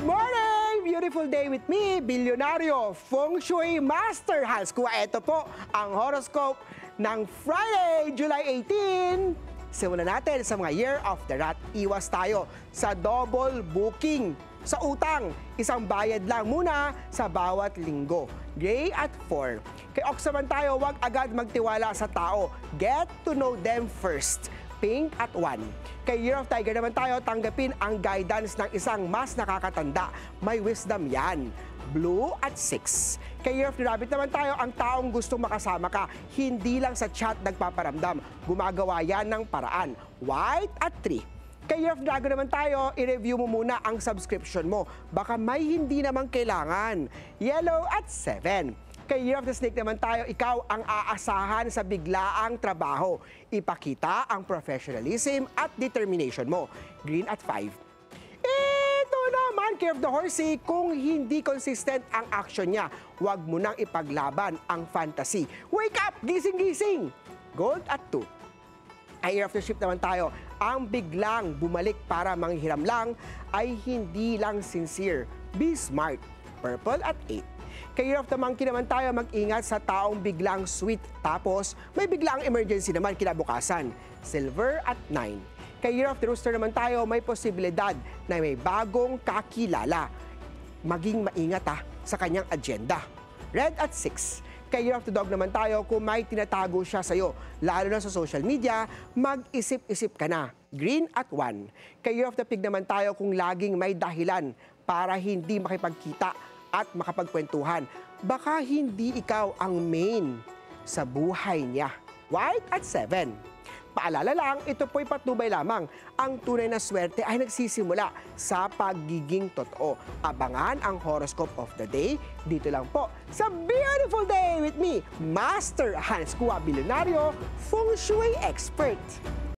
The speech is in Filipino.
Good morning! Beautiful day with me, Bilyonaryo, Feng Shui Master Hans Kua. Ito po ang horoscope ng Friday, July 18. Simulan natin sa mga Year of the Rat. Iwas tayo sa double booking. Sa utang, isang bayad lang muna sa bawat linggo. Gray at 4. Kay Ox naman tayo, huwag agad magtiwala sa tao. Get to know them first. Pink at 1. Kay Year of Tiger naman tayo, tanggapin ang guidance ng isang mas nakakatanda. May wisdom yan. Blue at 6. Kay Year of the Rabbit naman tayo, ang taong gustong makasama ka, hindi lang sa chat nagpaparamdam. Gumagawa yan ng paraan. White at 3. Kay Year of Dragon naman tayo, i-review mo muna ang subscription mo. Baka may hindi naman kailangan. Yellow at 7. Kay Year of the Snake naman tayo, ikaw ang aasahan sa biglaang trabaho. Ipakita ang professionalism at determination mo. Green at 5. Ito naman, Year of the Horsey, kung hindi consistent ang action niya, huwag mo nang ipaglaban ang fantasy. Wake up! Gising-gising! Gold at 2. Ay Year of the Ship naman tayo, ang biglang bumalik para manghiram lang ay hindi lang sincere. Be smart. Purple at 8. Kay Year of the Monkey naman tayo, mag-ingat sa taong biglang sweet tapos may biglang emergency naman kinabukasan. Silver at 9. Kay Year of the Rooster naman tayo, may posibilidad na may bagong kakilala. Maging maingat sa kanyang agenda. Red at 6. Kay Year of the Dog naman tayo, kung may tinatago siya sa'yo, lalo na sa social media, mag-isip-isip ka na. Green at 1. Kay Year of the Pig naman tayo, kung laging may dahilan para hindi makipagkita at makapagkwentuhan, baka hindi ikaw ang main sa buhay niya. White at 7. Paalala lang, ito po'y patnubay lamang. Ang tunay na swerte ay nagsisimula sa pagiging totoo. Abangan ang horoscope of the day dito lang po sa Beautiful Day with me, Master Hans Kua, Bilyonaryo, Feng Shui Expert.